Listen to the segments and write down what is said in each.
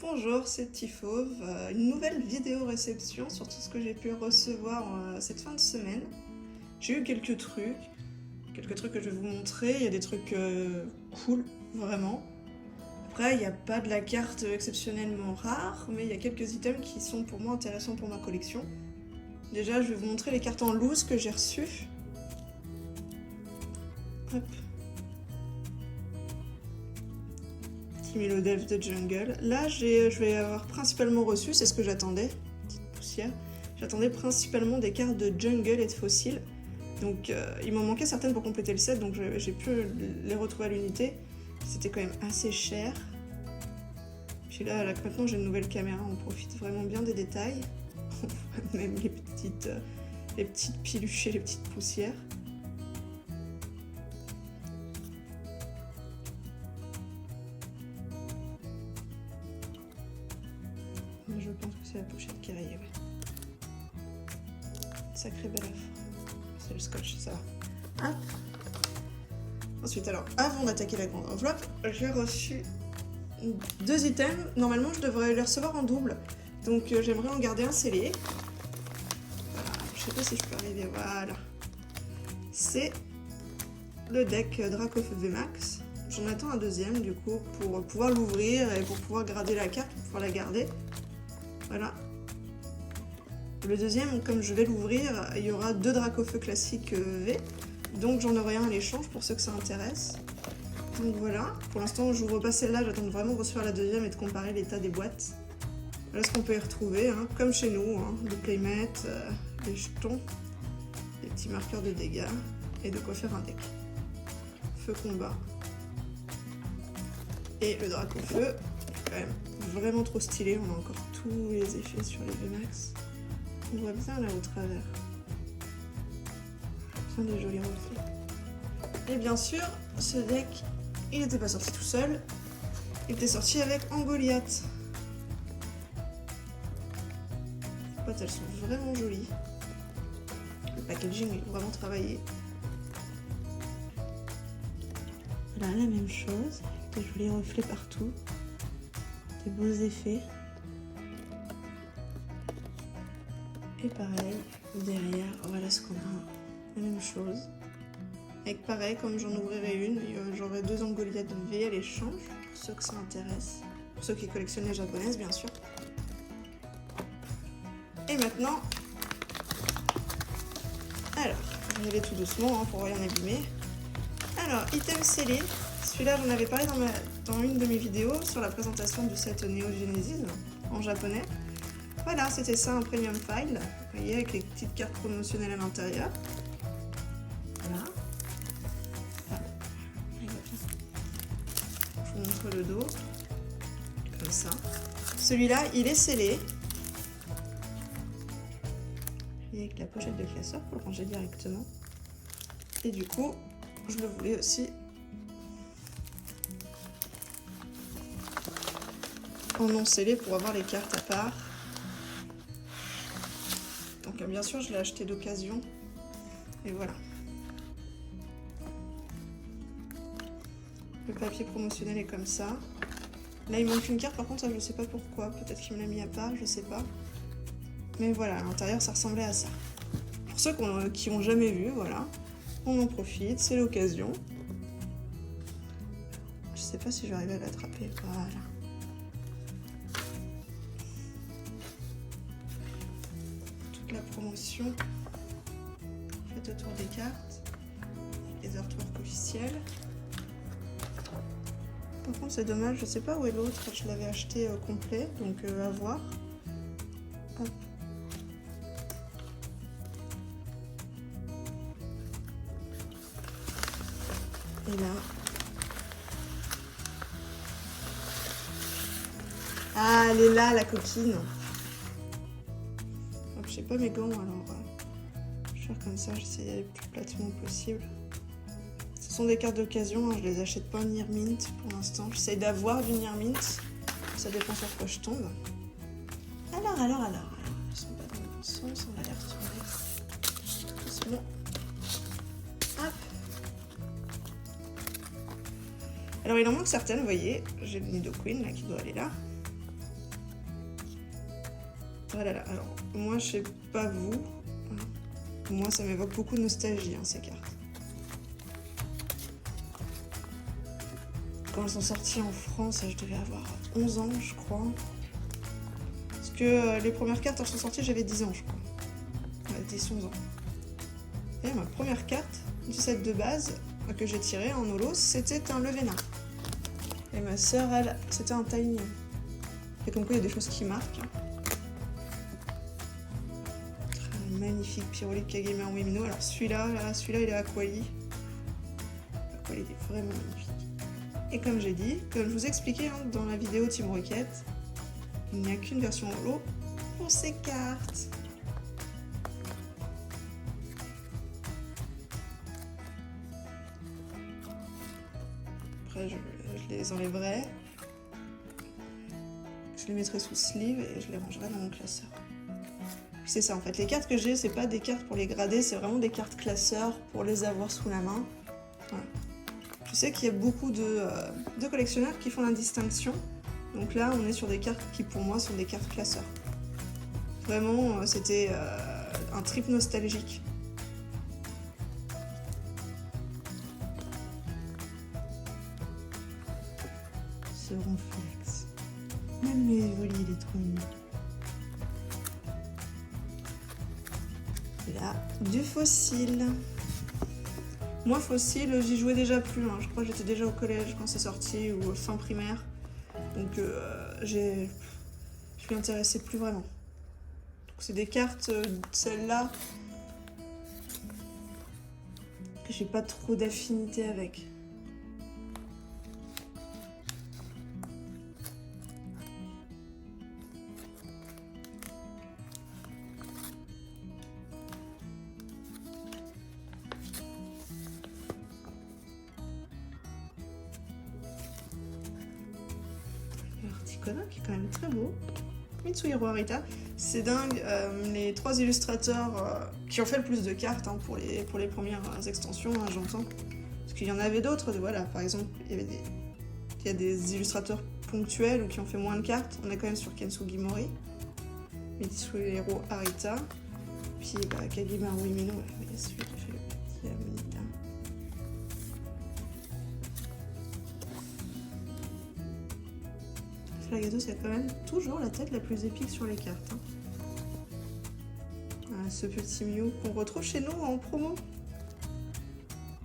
Bonjour, c'est Tifauve, une nouvelle vidéo réception sur tout ce que j'ai pu recevoir cette fin de semaine. J'ai eu quelques trucs que je vais vous montrer, il y a des trucs cool, vraiment. Après, il n'y a pas de la carte exceptionnellement rare, mais il y a quelques items qui sont pour moi intéressants pour ma collection. Déjà, je vais vous montrer les cartes en loose que j'ai reçues. Hop. Milo Delve de Jungle. Là, je vais avoir principalement reçu, c'est ce que j'attendais, petite poussière. J'attendais principalement des cartes de Jungle et de fossiles. Donc, il m'en manquait certaines pour compléter le set, donc j'ai pu les retrouver à l'unité. C'était quand même assez cher. Puis là, maintenant j'ai une nouvelle caméra, on profite vraiment bien des détails. On voit même les petites piluches et les petites poussières. Je pense que c'est la pochette qui est rayée, ouais. Sacré belle offre. C'est le scotch, ça va. Hop. Ensuite, alors, avant d'attaquer la grande enveloppe, j'ai reçu 2 items. Normalement, je devrais les recevoir en double. Donc, j'aimerais en garder un scellé. Voilà, je sais pas si je peux arriver. Voilà. C'est le deck Dracofeu VMAX. J'en attends un deuxième, du coup, pour pouvoir l'ouvrir et pour pouvoir grader la carte, pour pouvoir la garder. Voilà. Le deuxième, comme je vais l'ouvrir, il y aura 2 Dracofeu classiques V. Donc j'en aurai un à l'échange pour ceux que ça intéresse. Donc voilà. Pour l'instant, je n'ouvre pas celle-là. J'attends vraiment de recevoir la deuxième et de comparer l'état des boîtes. Voilà ce qu'on peut y retrouver, hein, comme chez nous. Hein, le playmat, les jetons, les petits marqueurs de dégâts et de quoi faire un deck. Feu combat. Et le Dracofeu, quand même vraiment trop stylé. On a encore tous les effets sur les VMAX. On voit bien là au travers. Ce sont des jolis reflets. Et bien sûr, ce deck, il n'était pas sorti tout seul. Il était sorti avec Angoliath. Les boîtes, elles sont vraiment jolies. Le packaging est vraiment travaillé. Voilà, la même chose. Des jolis reflets partout. Des beaux effets. Et pareil, derrière, voilà ce qu'on a. La même chose. Avec pareil, comme j'en ouvrirai une, j'aurai 2 Angoliath V à l'échange, pour ceux que ça intéresse. Pour ceux qui collectionnent les japonaises, bien sûr. Et maintenant... Alors, je vais y aller tout doucement, hein, pour rien abîmer. Alors, item scellé. Celui-là, j'en avais parlé dans une de mes vidéos sur la présentation du set Neo Genesis en japonais. Voilà, c'était ça, un premium file, vous voyez, avec les petites cartes promotionnelles à l'intérieur. Voilà. Ah, je vous montre le dos, comme ça. Celui-là, il est scellé. Avec la pochette de classeur pour le ranger directement. Et du coup, je le voulais aussi en non scellé pour avoir les cartes à part. Donc bien sûr, je l'ai acheté d'occasion. Et voilà. Le papier promotionnel est comme ça. Là, il manque une carte, par contre, ça, je sais pas pourquoi. Peut-être qu'il me l'a mis à part, je sais pas. Mais voilà, à l'intérieur, ça ressemblait à ça. Pour ceux qui n'ont jamais vu, voilà. On en profite, c'est l'occasion. Je sais pas si je vais arriver à l'attraper. Voilà. La promotion faite autour des cartes, les artworks officiels. Par contre, c'est dommage, je sais pas où est l'autre, je l'avais acheté complet, donc à voir. Hop. Et là. Ah, elle est là, la coquine. J'ai pas mes gants, alors je vais faire comme ça, j'essaie d'aller le plus platement possible. Ce sont des cartes d'occasion, hein, je les achète pas en Near Mint pour l'instant. J'essaie d'avoir du Near Mint, ça dépend sur quoi je tombe. Alors, ils sont pas dans le bon sens, on va les retourner. C'est bon. Hop. Alors il en manque certaines, vous voyez, j'ai le Nidoqueen là qui doit aller là. Ah là là, alors moi je sais pas vous, moi ça m'évoque beaucoup de nostalgie ces cartes. Quand elles sont sorties en France, je devais avoir 11 ans je crois. Parce que les premières cartes elles sont sorties, j'avais 10 ans je crois. Ouais, 10-11 ans. Et ma première carte du set de base que j'ai tiré en holo, c'était un Levena. Et ma sœur, elle, c'était un Tiny. Et comme quoi, il y a des choses qui marquent. Très magnifique Pyrolyte Kageymaru Mimino. Alors celui-là, il est Aquali. Aquali, il est vraiment magnifique. Et comme j'ai dit, comme je vous ai expliqué dans la vidéo Team Rocket, il n'y a qu'une version holo pour ces cartes. Après, je les enlèverai. Je les mettrai sous sleeve et je les rangerai dans mon classeur. C'est ça en fait, les cartes que j'ai, c'est pas des cartes pour les grader, c'est vraiment des cartes classeurs pour les avoir sous la main. Voilà. Je sais qu'il y a beaucoup de collectionneurs qui font la distinction. Donc là, on est sur des cartes qui pour moi sont des cartes classeurs. Vraiment, c'était un trip nostalgique. Ce ronflex. Même le Evoli, il est trop mignon. Et là, du fossile. Moi, fossile, j'y jouais déjà plus. Je crois que j'étais déjà au collège quand c'est sorti ou fin primaire. Donc, je m'y intéressais plus vraiment. C'est des cartes, celles-là, que j'ai pas trop d'affinité avec. Articona qui est quand même très beau. Mitsuhiro Arita, c'est dingue, les 3 illustrateurs qui ont fait le plus de cartes pour les premières extensions, j'entends. Parce qu'il y en avait d'autres, voilà, par exemple, il y a des illustrateurs ponctuels ou qui ont fait moins de cartes. On est quand même sur Kensugi Mori, Mitsuhiro Arita, puis Kageymaru Mimino, il y a celui qui fait le petit Monita. Flagados, il y a quand même toujours la tête la plus épique sur les cartes. Voilà, ce petit Mew qu'on retrouve chez nous en promo.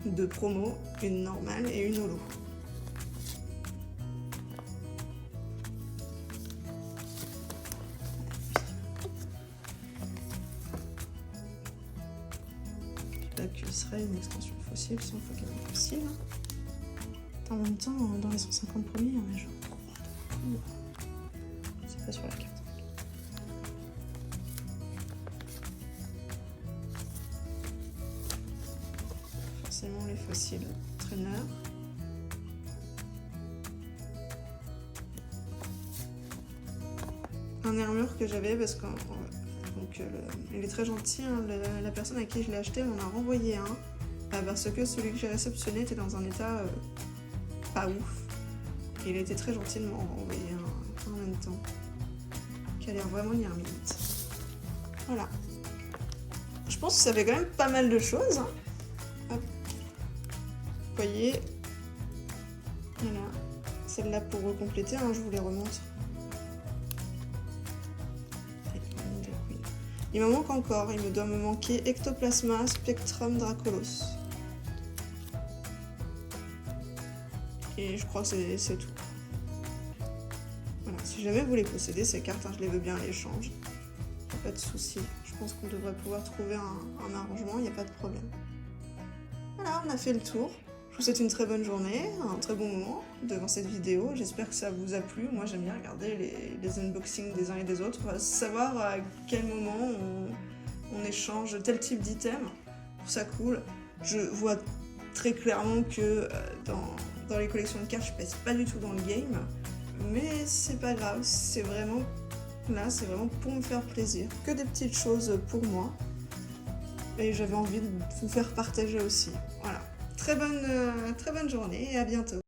2 promos, une normale et une holo. Là que serait une extension fossile sans Pokémon fossile. En même temps, dans les 150 premiers, il y en a genre 3. C'est pas sur la carte. Forcément les fossiles traîneurs. Un armure que j'avais parce que il est très gentil, la personne à qui je l'ai acheté m'en a renvoyé un parce que celui que j'ai réceptionné était dans un état pas ouf. Et il a été très gentil de m'en renvoyer un en même temps, qui a l'air vraiment Nirmite. Voilà. Je pense que ça fait quand même pas mal de choses. Hop. Vous voyez, voilà, celle-là pour recompléter, je vous les remonte. Il me manque encore, il me doit me manquer Ectoplasma, Spectrum, Dracolos. Et je crois que c'est tout. Voilà, si jamais vous les possédez, ces cartes, je les veux bien à l'échange. Pas de souci. Je pense qu'on devrait pouvoir trouver un arrangement, il n'y a pas de problème. Voilà, on a fait le tour. Je vous souhaite une très bonne journée, un très bon moment devant cette vidéo. J'espère que ça vous a plu. Moi, j'aime bien regarder les unboxings des uns et des autres, savoir à quel moment on échange tel type d'item. Je trouve ça cool. Je vois très clairement que dans les collections de cartes, je pèse pas du tout dans le game. Mais c'est pas grave, c'est vraiment là, c'est vraiment pour me faire plaisir. Que des petites choses pour moi. Et j'avais envie de vous faire partager aussi. Voilà. Très bonne journée et à bientôt.